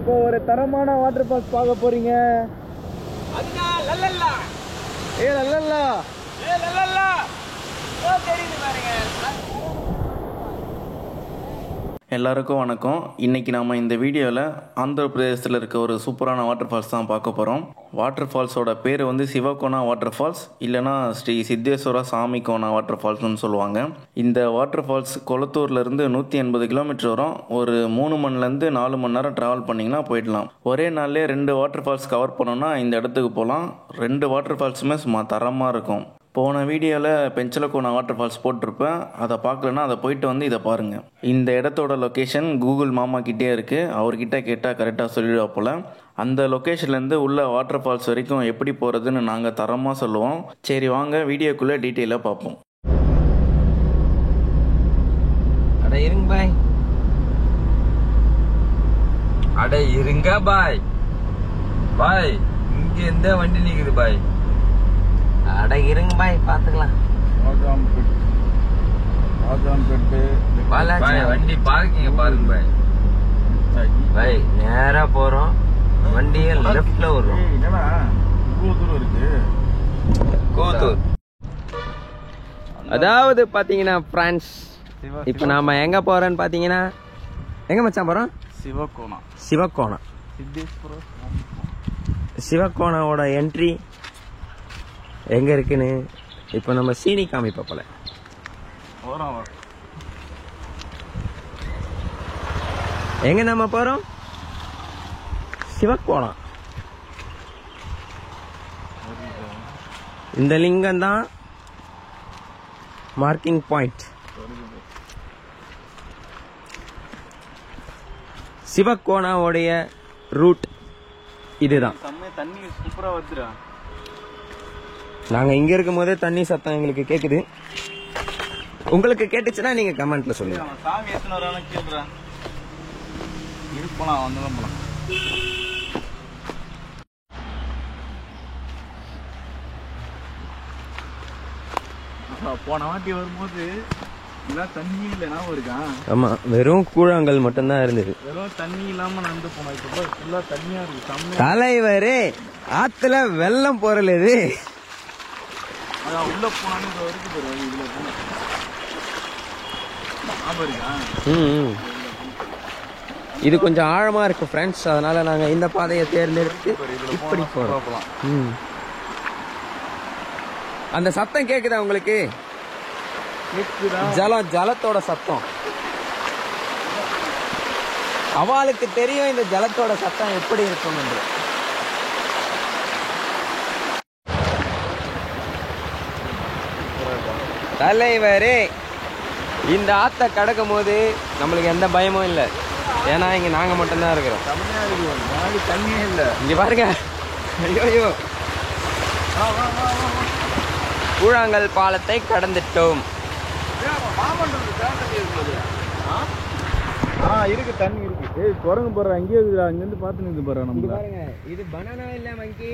இப்போ ஒரு தரமான வாட்டர் ஃபால்ஸ் பார்க்க போறீங்க. அதுனா லல்லல்லா. லல்லல்லா. லல்லல்லா. தெரியுது பாருங்க. எல்லாருக்கும் வணக்கம். இன்றைக்கி நாம் இந்த வீடியோவில் ஆந்திர பிரதேசத்தில் இருக்க ஒரு சூப்பரான வாட்டர் ஃபால்ஸ் தான் பார்க்க போகிறோம். வாட்டர் ஃபால்ஸோட பேர் வந்து சிவகோனா வாட்டர் ஃபால்ஸ், இல்லைனா ஸ்ரீ சித்தேஸ்வரா சாமி கோனா வாட்டர் ஃபால்ஸ்னு சொல்லுவாங்க. இந்த வாட்டர் ஃபால்ஸ் கொளத்தூர்லேருந்து 180 கிலோமீட்டர் வரும். ஒரு 3 மணிலேருந்து 4 மணி நேரம் ட்ராவல் பண்ணிங்கன்னா போயிடலாம். ஒரே நாள்லேயே 2 வாட்டர் ஃபால்ஸ் கவர் பண்ணோன்னா இந்த இடத்துக்கு போகலாம். 2 வாட்டர் ஃபால்ஸுமே சும்மா தரமாக இருக்கும். போன வீடியோவில் பெஞ்சலகோனா வாட்டர் ஃபால்ஸ் போட்டிருப்பேன். அதை பார்க்கலன்னா அதை போயிட்டு வந்து இதை பாருங்கள். இந்த இடத்தோட லொக்கேஷன் கூகுள் மாமா கிட்டே இருக்குது. அவர்கிட்ட கேட்டால் கரெக்டாக சொல்லிடுவா போல். அந்த லொக்கேஷன்லேருந்து உள்ள வாட்டர் ஃபால்ஸ் வரைக்கும் எப்படி போகிறதுன்னு நாங்கள் தரமாக சொல்லுவோம். சரி வாங்க வீடியோக்குள்ளே டீட்டெயிலாக பார்ப்போம். அட இருங்க பாய். அட இருங்க பாய். பாய் இங்க எந்த வண்டி நிக்குது பாய்? அட இருங்க பாய், பாத்துக்கலாம். வண்டி பார்க்கிங்க பாருங்க பாய். பாய் நேரா போறோம், வண்டியை லெஃப்ட்ல வரும். கோத்தூர். அதாவது பாத்தீங்கன்னா ஃப்ரெண்ட்ஸ், இப்ப நாம எங்க போறோம்னு பாத்தீங்கன்னா, எங்க மச்சான் போறோம்? சிவகோனா. சிவகோனா. சிவகோனாவோட என்ட்ரி எங்க இருக்குன்னு இப்ப நம்ம சீனி காமிப்ப போல. எங்க நம்ம போறோம்? சிவகோனா. இந்த லிங்கம் தான் மார்க்கிங் பாயிண்ட். சிவகோனாவுடைய ரூட் இதுதான். தண்ணி சூப்பரா வருதுடா. நாங்க இங்க இருக்கும் போதே தண்ணி சத்தம் எங்களுக்கு கேக்குது. உங்களுக்கு கேட்டுச்சுன்னா நீங்க கமெண்ட்ல சொல்லுங்க. சாமி எத்தனை வரானு கேக்குறா. இது போலாம், வந்துதான் போலாம். போன வாட்டி வரும்போது தண்ணி இல்லைன்னா இருக்கா. ஆமா, வெறும் கூழாங்கல் மட்டும்தான் இருந்தது. வெறும் தண்ணி இல்லாம நடந்து போனோம். இப்ப ஃபுல்லா தண்ணியா இருக்கு. தலைவரே, ஆத்துல வெள்ளம் போறல. அதான் உள்ள போனாலும் இது வரைக்கும் போறோம். இதுல இது கொஞ்சம் ஆழமா இருக்கு ஃப்ரெண்ட்ஸ், அதனால நாங்க இந்த பாதையை தேர்ந்தெடுத்து இப்படி போறோம். அந்த சத்தம் கேக்குதா உங்களுக்கு? ஜலத்தோட சத்தம். அவளுக்கு தெரியும் இந்த ஜலத்தோட சத்தம் எப்படி இருக்கும் என்று. தலைவரே, இந்த ஆத்த கடக்கும் போது நம்மளுக்கு எந்த பயமும் இல்லை. ஏன்னா இங்க நாங்க மட்டும்தான் இருக்கிறோம். தண்ணியே இல்லை. இங்க பாருங்க. ஐயோ, கூழாங்கல் பாலத்தை கடந்துட்டோம். இருக்கு, தண்ணி இருக்கு. குரங்கு போற அங்கேயே இருக்குடா. அங்க இருந்து பாத்து நின்று போறோம். நம்ம பாருங்க, இது பனானா இல்ல மங்கி.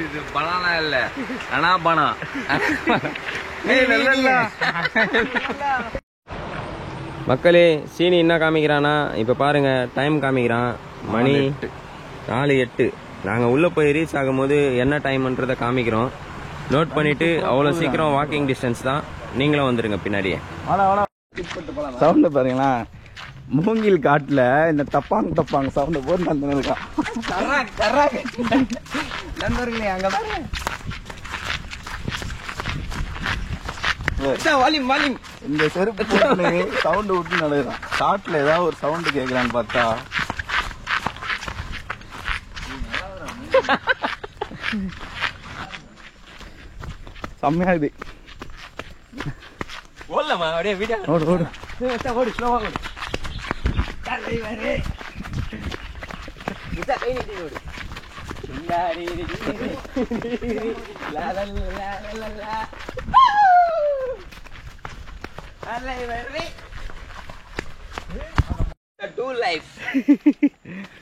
இது பனானா இல்ல, அனாபானா. மக்களே, சீனி என்ன காமிக்கிறானா இப்ப பாருங்க. டைம் காமிக்கிறான், மணி 4:08. நாங்க உள்ள போய் ரீச் ஆகும் போது என்ன டைம்ன்றத காமிக்கிறோம். நோட் பண்ணிட்டு அவ்வளவு சீக்கிரம் வாக்கிங் டிஸ்டன்ஸ் தான். நீங்களும் வந்துருங்க பின்னாடியே. சவுண்ட் பாருங்களா. மூங்கில் காட்டுல இந்த தப்பாங்க சவுண்ட் போட்டு வந்து இருக்கான். நண்பர்களே, அங்க பாருங்க. இந்த செருப்பு போட்டு சவுண்ட் விட்டு நடக்கிறான். காட்டுல ஏதாவது ஒரு சவுண்ட் கேட்கலான்னு பார்த்தா செம்மையா இது. ஓடலாமா? அப்படியே வீடியோ ஓடு ஓடு ஓடு, ஸ்லோவா ஓடு. கை நீட்டி ஓடு.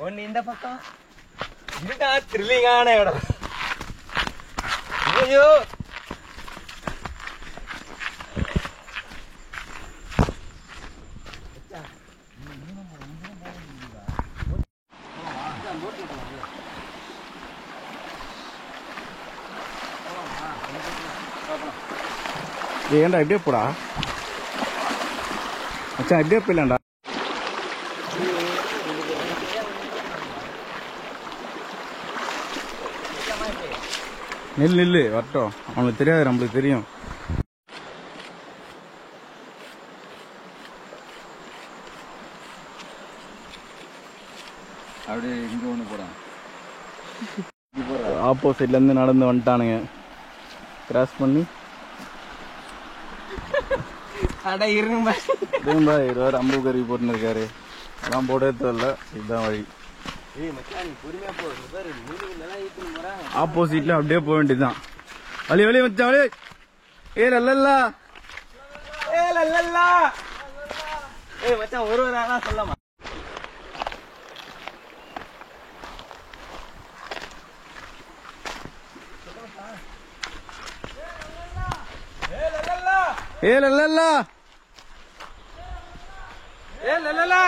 ஒன்னு இந்த பக்கம். இதுதான் த்ரில்லிங்கான இடம். ஐயோ, ஏன்டா இப்படியே போடா மச்சான், இப்படியே போயிடலாம்டா. நில்லு வரட்டும், அவனுக்கு தெரியாது, நம்மளுக்கு தெரியும். அப்படியே இங்கே ஒன்று போகிறான். ஆப்போசிட்லேருந்து நடந்து வந்துட்டானுங்க. கிராஸ் பண்ணி திரும்ப 20 அம்பு கருவி போட்டுன்னு இருக்காரு. அதெல்லாம் போடவே தெரியல. இதுதான் வழி. ஆப்போசிட்ல அப்படியே போக வேண்டியதுதான். வழி வழி மச்சான் வழி. லல்லா லல்லா மச்சான் ஒரு ஆளா சொல்லமா. லல்லா லல்லா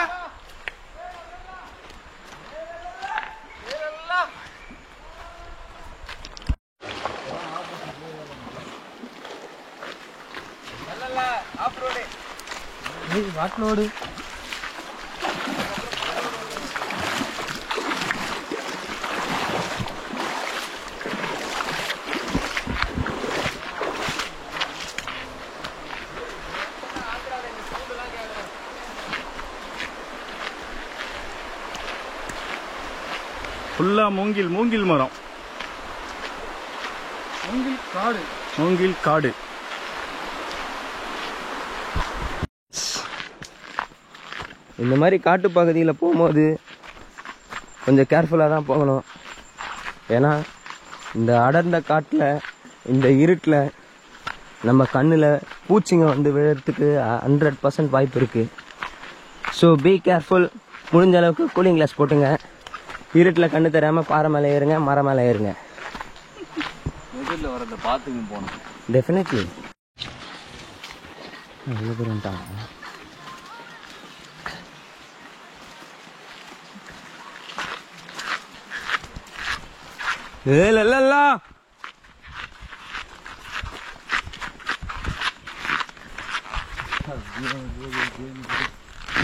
வாட்லோடு ஃபுல்லா மூங்கில் மரம், மூங்கில் காடு. இந்த மாதிரி காட்டு பகுதியில் போகும்போது கொஞ்சம் கேர்ஃபுல்லாக தான் போகணும். ஏன்னா இந்த அடர்ந்த காட்டில் இந்த இருட்டில் நம்ம கண்ணில் பூச்சிங்க வந்து விழுறதுக்கு 100% வாய்ப்பு இருக்குது. So be careful. முடிஞ்ச அளவுக்கு கூலிங் கிளாஸ் போட்டுங்க. இருட்டில் கண்ணு தெரியாமல் பாறை மேலே ஏறுங்க, மரம் மேலே ஏறுங்க. எதிரில் வரதை பார்த்துங்க போகணும். டெஃபினெட்லி. எவ்வளோ பேர் வந்துட்டாங்க. லல்லா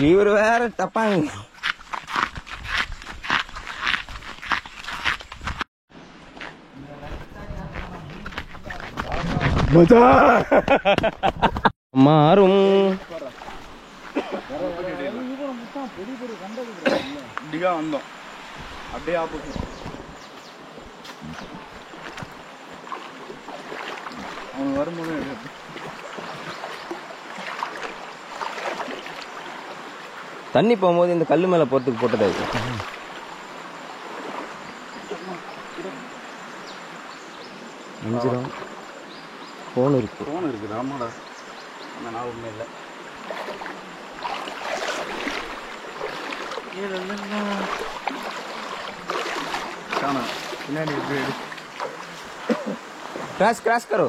இவர் வேற தப்பாங்க. மாறும் இப்படிதான் வந்தோம். அப்படியே ஆப்போசிட் அவங்க வரும்போது தண்ணி போகும்போது இந்த கல்லு மேலே போகிறதுக்கு போட்டதா இருக்கு. அஞ்சிரம் ஃபோன் இருக்குது. ஆமாடா, அந்த நாள் ஒன்றும் இல்லை. பின்னாடி क्रैश करो.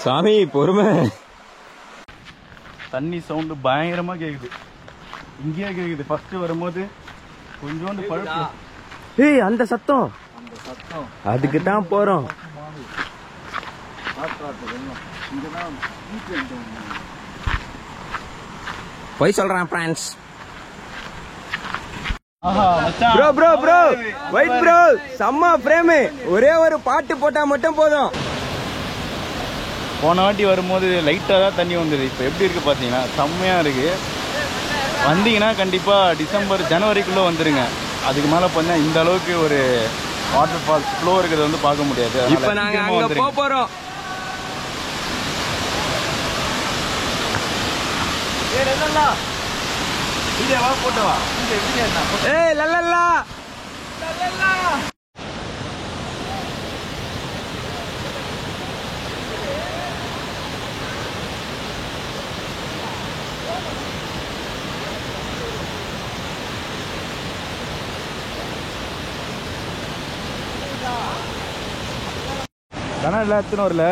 சாமி பொறுமை. தண்ணி சவுண்டு பயங்கரமா கேக்குது. இங்கேயே கேக்குது. ஃபர்ஸ்ட் வரும்போது கொஞ்சோண்டு பழுப்பு. ஏய் அந்த சத்தம் அதுக்கு தான் போறோம். போய் சொல்றேன் friends. Bro bro bro wait bro, செம்ம ஃப்ரேம். ஒரே ஒரு பாட்டு போட்டா மட்டும் போதும். போன வாட்டி வரும்போது லைட்டாக தான் தண்ணி வந்தது. இப்போ எப்படி இருக்குது பார்த்தீங்கன்னா செம்மையாக இருக்குது. வந்தீங்கன்னா கண்டிப்பாக டிசம்பர் ஜனவரிக்குள்ளே வந்துடுங்க. அதுக்கு மேலே பார்த்தீங்கன்னா இந்த அளவுக்கு ஒரு வாட்டர் ஃபால்ஸ் ஃப்ளோ இருக்கிறத வந்து பார்க்க முடியாது. இப்போ நாங்கள் அங்கே போக போகிறோம். ஏய் லல்லா கணம் இல்லை எத்தனை வரல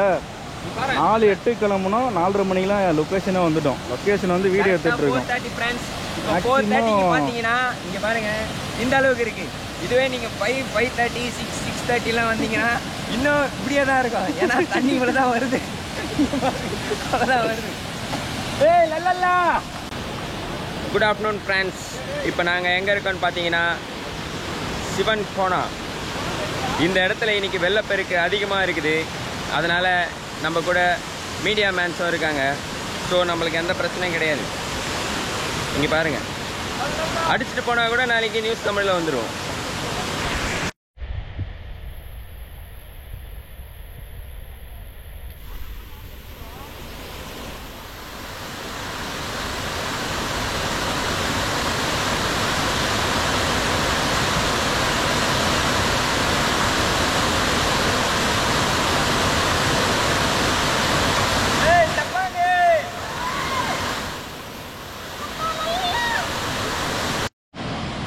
4:08 கிளம்புனோம் 4:30 மணிக்கெலாம் லொக்கேஷனே வந்துட்டோம். லொக்கேஷன் வந்து வீடியோ எடுத்துகிட்டு இருக்கோம். 4:30 பார்த்தீங்கன்னா இங்கே பாருங்க இந்த அளவுக்கு இருக்கு. இதுவே நீங்கள் 5:30 6:30 வந்தீங்கன்னா இன்னும் இப்படியே தான் இருக்கும். ஏன்னா தண்ணி இவ்வளோ தான் வருது. அவ்வளோதான் வருது. ஏய் லல்லா. Good afternoon friends. இப்போ நாங்கள் எங்கே இருக்கோன்னு பார்த்தீங்கன்னா சிவன் கோனா. இந்த இடத்துல இன்னைக்கு வெள்ளப்பெருக்கு அதிகமாக இருக்குது. அதனால் நம்ம கூட மீடியா மேன்ஸும் இருக்காங்க. ஸோ நம்மளுக்கு எந்த பிரச்சனையும் கிடையாது. இங்கே பாருங்கள், அடிச்சுட்டு போனால் கூட நாளைக்கு நியூஸ் தமிழில் வந்துடும்.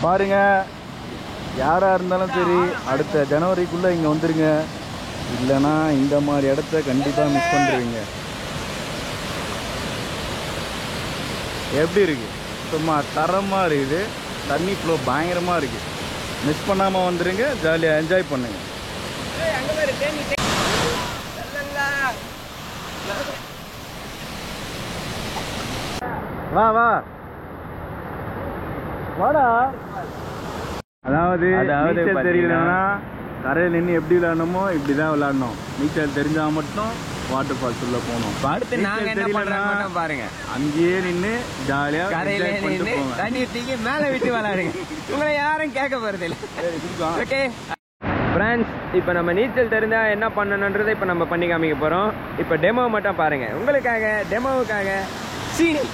பாருங்க, யாராக இருந்தாலும் சரி அடுத்த ஜனவரிக்குள்ளே இங்கே வந்துடுங்க. இல்லைன்னா இந்த மாதிரி இடத்த கண்டிப்பாக மிஸ் பண்ணுறீங்க. எப்படி இருக்குது? சும்மா தரமாக இருக்குது. தண்ணி ஃப்ளோ பயங்கரமாக இருக்குது. மிஸ் பண்ணாமல் வந்துடுங்க. ஜாலியாக என்ஜாய் பண்ணுங்க. வா வா வாடா. அதாவது நீச்சல் தெரியலன்னா கரையில் நின்று எப்படி விளையாடணுமோ இப்படி தான் விளையாடணும். நீச்சல் தெரிஞ்சால் மட்டும் வாட்டர் ஃபால்ஸ் உள்ள போகணும். அடுத்து நாங்கள் என்ன பண்ணுறோம் பாருங்க. அங்கேயே நின்று ஜாலியாக கரையில நின்று தண்ணி தூக்கி மேலே விட்டு விளையாடுங்க. உங்களை யாரும் கேட்க போகிறது இல்லை. ஓகே ஃப்ரெண்ட்ஸ், இப்போ நம்ம நீச்சல் தெரிஞ்சால் என்ன பண்ணணுன்றதை இப்போ நம்ம பண்ணி காமிக்க போகிறோம். இப்போ டெமோ மட்டும் பாருங்கள். உங்களுக்காக டெமோவுக்காக சீனி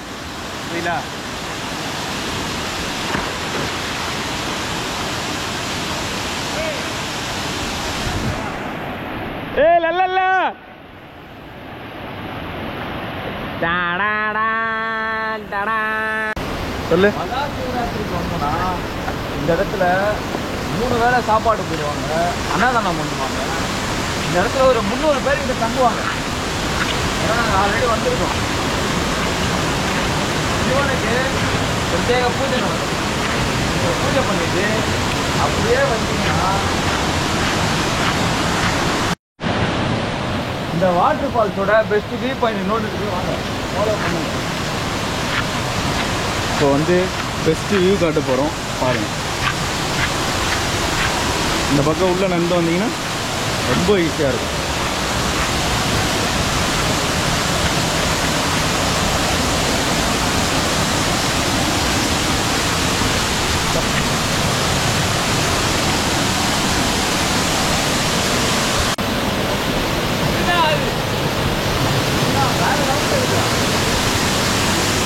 சரிங்களா? ஏ லல்லா. சொல்லு. மகாசிவராத்திரிக்கு வந்தோம்னா இந்த இடத்துல 3 வேளை சாப்பாடு போயிடுவாங்க, அன்னதானம் பண்ணுவாங்க. இந்த இடத்துல ஒரு 300 பேர் கிட்ட தங்குவாங்க. ஏன்னா நாங்கள் ஆல்ரெடி வந்திருக்கோம். சிவனுக்கு பிரத்யேக பூஜை நடக்கும். பூஜை பண்ணிட்டு அப்படியே வந்தீங்கன்னா இந்த வாட்டர் ஃபால்ஸோட பெஸ்ட் வியூ பாயிண்ட் நோட்டு வாங்க, ஃபாலோ பண்ணுங்க. இப்போ வந்து பெஸ்ட்டு வியூ காட்ட போகிறோம். பாருங்கள், இந்த பக்கம் உள்ளே நடந்து வந்தீங்கன்னா ரொம்ப ஈஸியாக இருக்கும்.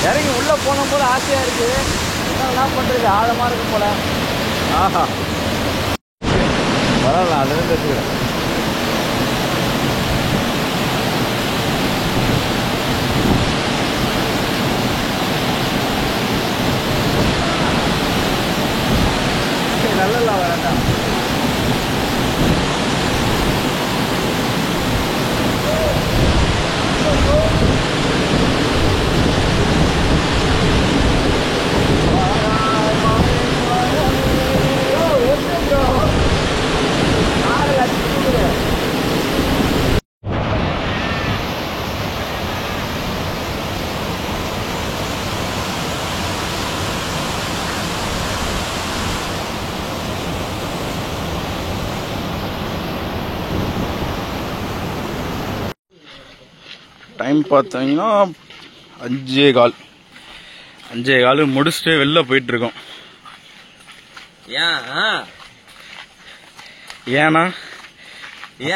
இறங்கி உள்ளே போன போல ஆசையாக இருக்குது. என்ன பண்ணுறது, ஆழமாக இருக்கும் போல. ஆஹா, பரவாயில்ல, அதுலேருந்து எடுத்துக்கிறேன். நல்லா வேண்டாம். டைம் பார்த்தீங்கன்னா 5:15 முடிச்சுட்டு வெளில போயிட்டுருக்கோம். ஏன்னா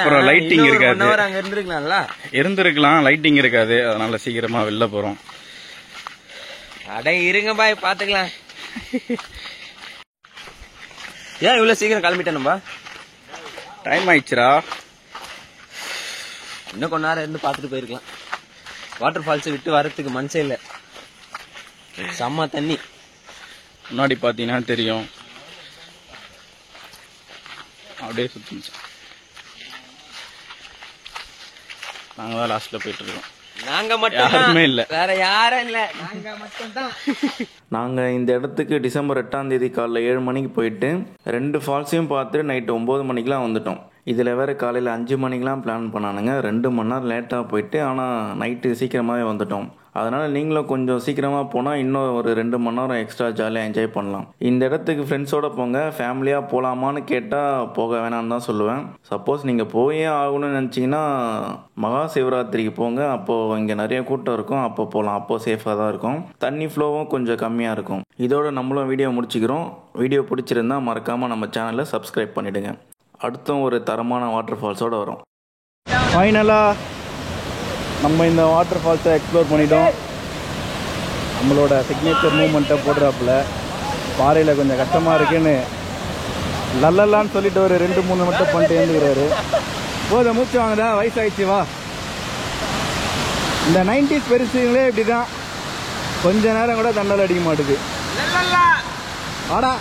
அப்புறம் லைட்டிங் இருக்காது. அங்க இருந்திருக்கலாம்ல. இருந்திருக்கலாம், லைட்டிங் இருக்காது. அதனால சீக்கிரமா வெளில போறோம். அட இருங்க பாய், பாத்துக்கலாம். ஏன் இவ்வளவு சீக்கிரம் கிளம்பிட்டேன்பா? டைம் ஆயிடுச்சுரா. இன்னும் கொஞ்ச நேரம் இருந்து பாத்துட்டு போயிருக்கலாம். வாட்டர் ஃபால்ஸ் விட்டு வரத்துக்கு மனசே இல்லை. செம்ம தண்ணி. முன்னாடி பாத்தீங்கன்னா தெரியும், அப்படியே சுத்தி நாங்கள் தான் லாஸ்ட்டில் போயிட்டுருக்கோம். நாங்க மட்டும் யாருமே இல்லை. வேற யாரும் இல்ல, நாங்க மட்டும் தான். நாங்கள் இந்த இடத்துக்கு டிசம்பர் 8ஆம் தேதி காலைல 7 மணிக்கு போயிட்டு 2 ஃபால்ஸையும் பார்த்துட்டு நைட்டு 9 மணிக்கெலாம் வந்துட்டோம். இதில் வேறு காலையில் 5 மணிக்கெலாம் பிளான் பண்ணானுங்க. 2 மணி நேரம் லேட்டாக போயிட்டு ஆனால் நைட்டு சீக்கிரமாகவே வந்துட்டோம். அதனால் நீங்களும் கொஞ்சம் சீக்கிரமாக போனால் இன்னும் ஒரு 2 மணி நேரம் எக்ஸ்ட்ரா ஜாலியாக என்ஜாய் பண்ணலாம். இந்த இடத்துக்கு ஃப்ரெண்ட்ஸோடு போங்க. ஃபேமிலியாக போகலாமான்னு கேட்டால் போக வேணான்னு தான் சொல்லுவேன். சப்போஸ் நீங்கள் போயே ஆகணும்னு நினச்சிங்கன்னா மகா சிவராத்திரிக்கு போங்க. அப்போது இங்கே நிறைய கூட்டம் இருக்கும், அப்போ போகலாம். அப்போது சேஃபாக தான் இருக்கும். தண்ணி ஃப்ளோவும் கொஞ்சம் கம்மியாக இருக்கும். இதோட நம்மளும் வீடியோ முடிச்சுக்கிறோம். வீடியோ பிடிச்சிருந்தா மறக்காமல் நம்ம சேனலை சப்ஸ்கிரைப் பண்ணிவிடுங்க. அடுத்தும் ஒரு தரமான வாட்டர் ஃபால்ஸோடு வரும். ஃபைனலாக நம்ம இந்த வாட்டர் ஃபால்ஸை எக்ஸ்ப்ளோர் பண்ணிட்டோம். நம்மளோட சிக்னேச்சர் மூமெண்ட்டை போடுறாப்புல பாறையில் கொஞ்சம் கஷ்டமாக இருக்குன்னு லல்லலான்னு சொல்லிட்டு ஒரு 2-3 மட்டும் பண்ணிட்டு எழுந்துக்கிறாரு. போத மூச்சு வாங்கடா, வயசாகிடுச்சு வா. இந்த 90s பெருசுங்களே இப்படி தான், கொஞ்ச நேரம் கூட தண்டால் அடிக்க மாட்டுது. வாடா.